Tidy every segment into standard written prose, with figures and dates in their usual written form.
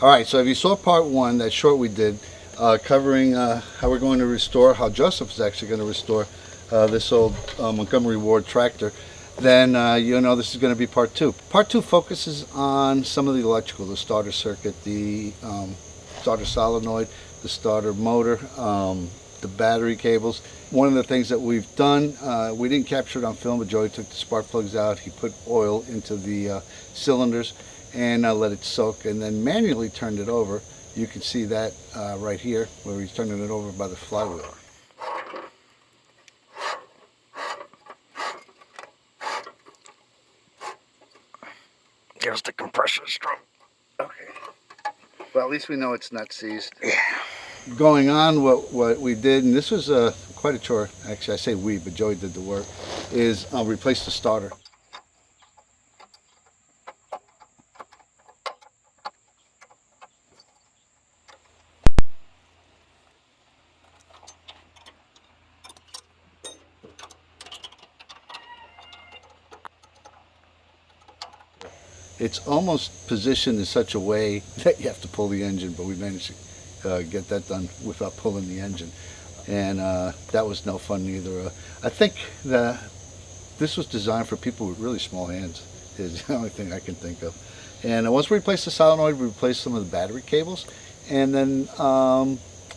All right, so if you saw part one, that short we did, covering how we're going to restore, how Joseph is actually going to restore this old Montgomery Ward tractor, then you know this is going to be part two. Part two focuses on some of the electrical, the starter circuit, the starter solenoid, the starter motor, the battery cables. One of the things that we've done, we didn't capture it on film, but Joey took the spark plugs out. He put oil into the cylinders and let it soak, and then manually turned it over. You can see that right here where he's turning it over by the flywheel. There's the compressor stroke. Okay. Well, at least we know it's not seized. Yeah. Going on, what we did, and this was quite a chore. Actually, I say we, but Joey did the work. Is replace the starter. It's almost positioned in such a way that you have to pull the engine, but we managed to get that done without pulling the engine. And that was no fun either. I think that this was designed for people with really small hands, is the only thing I can think of. And once we replaced the solenoid, we replaced some of the battery cables, and then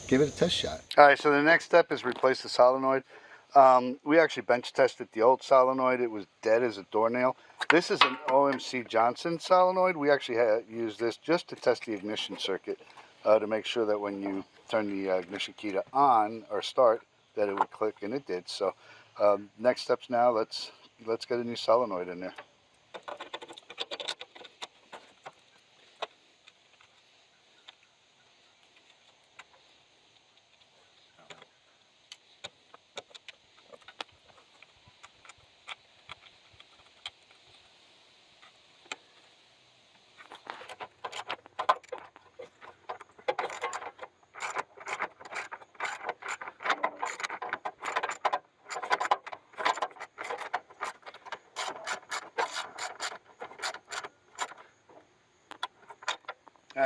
gave it a test shot. All right, so the next step is replace the solenoid. We actually bench tested the old solenoid. It was dead as a doornail. This is an OMC Johnson solenoid. We actually used this just to test the ignition circuit to make sure that when you turn the ignition key to on or start, that it would click, and it did. So next steps now, let's get a new solenoid in there.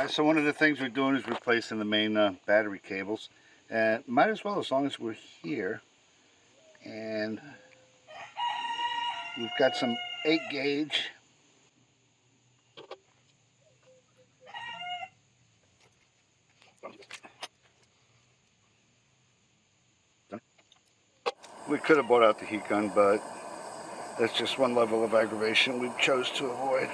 So one of the things we're doing is replacing the main battery cables, and might as well, as long as we're here. And we've got some 8 gauge. We could have brought out the heat gun, but that's just one level of aggravation we chose to avoid.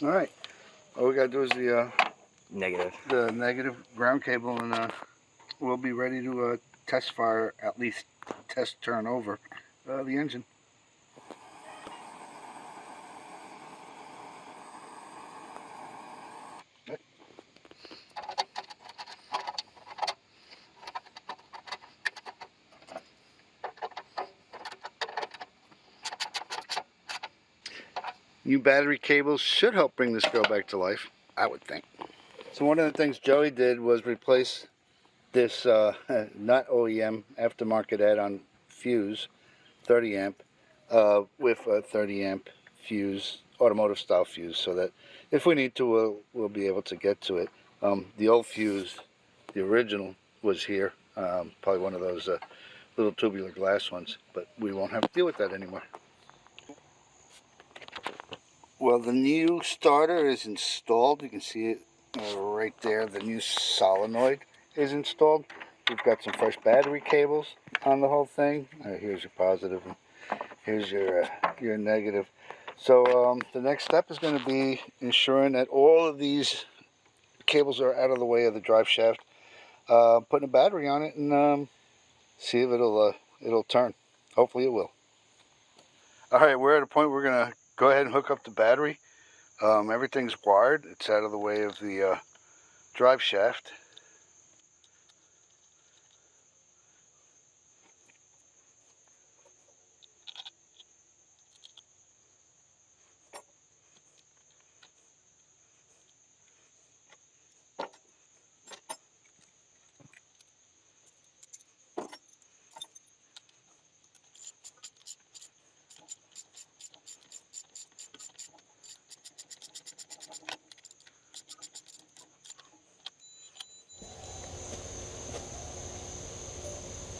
All right, all we gotta do is the negative ground cable, and we'll be ready to test fire, at least test turn over the engine. New battery cables should help bring this girl back to life, I would think. So one of the things Joey did was replace this not OEM aftermarket add-on fuse, 30 amp, with a 30 amp fuse, automotive style fuse, so that if we need to, we'll be able to get to it. The old fuse, the original, was here, probably one of those little tubular glass ones, but we won't have to deal with that anymore. Well, the new starter is installed. You can see it right there. The new solenoid is installed. We've got some fresh battery cables on the whole thing. Here's your positive, and here's your negative. So the next step is going to be ensuring that all of these cables are out of the way of the drive shaft, putting a battery on it, and see if it'll turn. Hopefully it will. All right, we're at a point we're going to go ahead and hook up the battery. Everything's wired. It's out of the way of the drive shaft.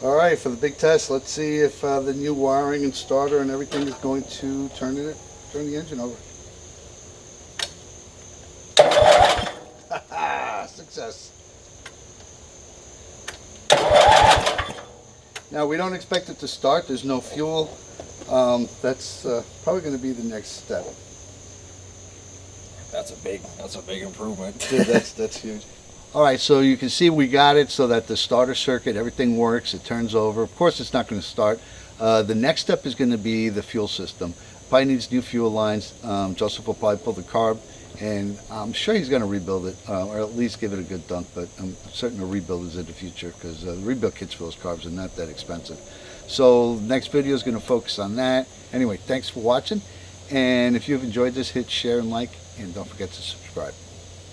All right, for the big test, let's see if the new wiring and starter and everything is going to turn the engine over. Success. Now we don't expect it to start. There's no fuel. That's probably going to be the next step. That's a big improvement. Yeah, that's huge. All right, so you can see we got it so that the starter circuit, everything works. It turns over. Of course, it's not going to start. The next step is going to be the fuel system. Probably needs new fuel lines. Joseph will probably pull the carb, and I'm sure he's going to rebuild it, or at least give it a good dunk. But I'm certain a rebuild is in the future because the rebuild kits for those carbs are not that expensive. So next video is going to focus on that. Anyway, thanks for watching, and if you've enjoyed this, hit share and like, and don't forget to subscribe.